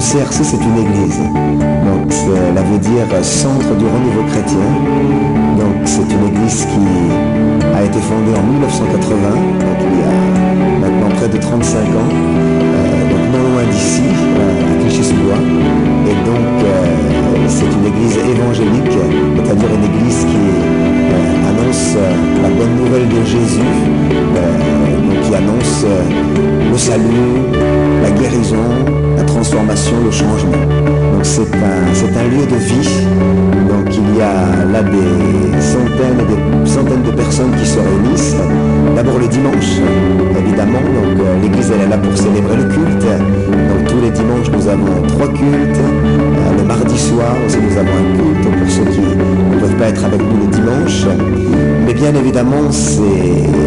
CRC, c'est une église. Donc, cela veut dire Centre du Renouveau Chrétien. Donc, c'est une église qui a été fondée en 1980, donc il y a maintenant près de 35 ans, donc non loin d'ici, à Clichy-sous-Bois. Et donc, c'est une église évangélique, c'est-à-dire une église qui annonce la bonne nouvelle de Jésus, donc qui annonce le salut, la guérison, la transformation, le changement. Donc c'est un lieu de vie. Donc il y a là des centaines de personnes qui se réunissent. D'abord le dimanche, évidemment. Donc l'église elle est là pour célébrer le culte. Donc tous les dimanches nous avons 3 cultes. Le mardi soir aussi nous avons un culte pour ceux qui ne peuvent pas être avec nous le dimanche. Mais bien évidemment,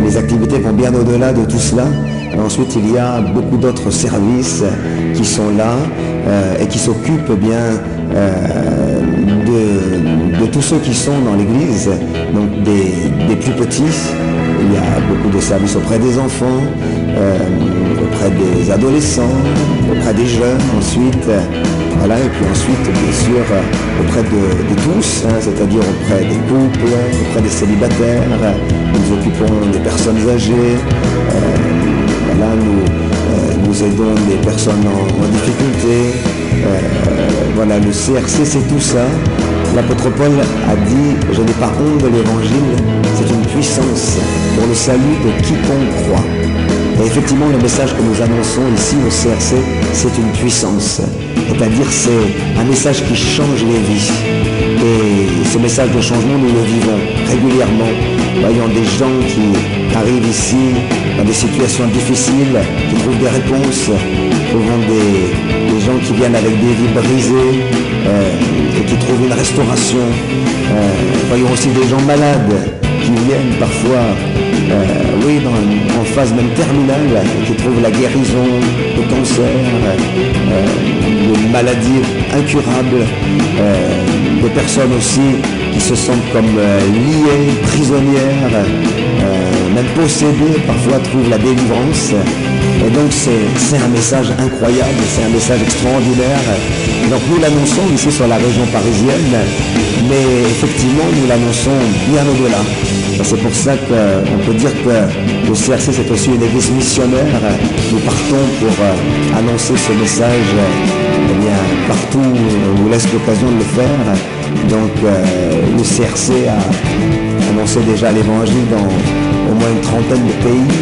les activités vont bien au-delà de tout cela. Et ensuite, il y a beaucoup d'autres services qui sont là et qui s'occupent bien de tous ceux qui sont dans l'église, donc des plus petits. Il y a beaucoup de services auprès des enfants, auprès des adolescents, auprès des jeunes ensuite. Voilà, et puis ensuite, bien sûr, auprès de tous, c'est-à-dire auprès des couples, auprès des célibataires. Nous occupons des personnes âgées. Voilà, nous aidons les personnes en difficulté. Voilà, le CRC, c'est tout ça. L'apôtre Paul a dit « Je n'ai pas honte de l'évangile, c'est une puissance pour le salut de quiconque croit ». Et effectivement, le message que nous annonçons ici au CRC, c'est une puissance. C'est-à-dire c'est un message qui change les vies. Et ce message de changement, nous le vivons régulièrement. Voyons des gens qui arrivent ici dans des situations difficiles, qui trouvent des réponses. Trouvons des gens qui viennent avec des vies brisées et qui trouvent une restauration. Voyons aussi des gens malades qui viennent parfois en phase même terminale, qui trouvent la guérison de cancer, de maladies incurables, des personnes aussi qui se sentent comme liées, prisonnières, même possédées, parfois trouvent la délivrance. Et donc c'est un message incroyable, c'est un message extraordinaire. Donc nous l'annonçons ici sur la région parisienne, mais effectivement nous l'annonçons bien au-delà. C'est pour ça qu'on peut dire que le CRC c'est aussi une église missionnaire. Nous partons pour annoncer ce message partout où on nous laisse l'occasion de le faire. Donc le CRC a annoncé déjà l'évangile dans au moins une trentaine de pays.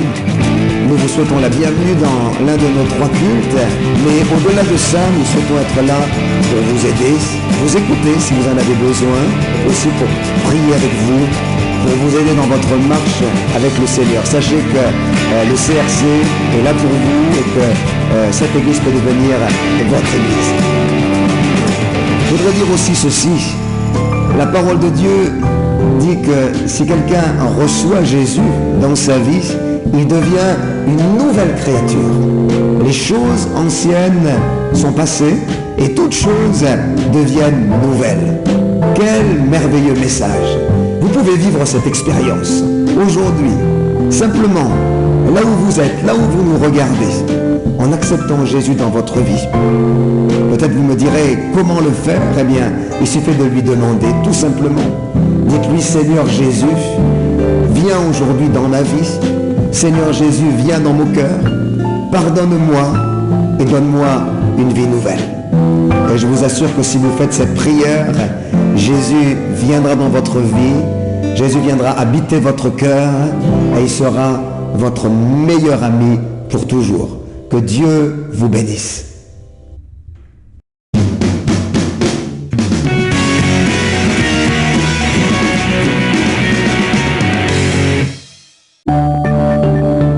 Nous vous souhaitons la bienvenue dans l'un de nos 3 cultes, mais au-delà de ça, nous souhaitons être là pour vous aider, vous écouter si vous en avez besoin, aussi pour prier avec vous, pour vous aider dans votre marche avec le Seigneur. Sachez que le CRC est là pour vous et que cette église peut devenir votre église. Je voudrais dire aussi ceci, la parole de Dieu dit que si quelqu'un reçoit Jésus dans sa vie, il devient une nouvelle créature. Les choses anciennes sont passées et toutes choses deviennent nouvelles. Quel merveilleux message! Vous pouvez vivre cette expérience aujourd'hui, simplement, là où vous êtes, là où vous nous regardez, en acceptant Jésus dans votre vie. Peut-être vous me direz, comment le faire? Eh bien, il suffit de lui demander, tout simplement. Dites-lui, Seigneur Jésus, viens aujourd'hui dans ma vie. Seigneur Jésus, viens dans mon cœur, pardonne-moi et donne-moi une vie nouvelle. Et je vous assure que si vous faites cette prière, Jésus viendra dans votre vie, Jésus viendra habiter votre cœur et il sera votre meilleur ami pour toujours. Que Dieu vous bénisse.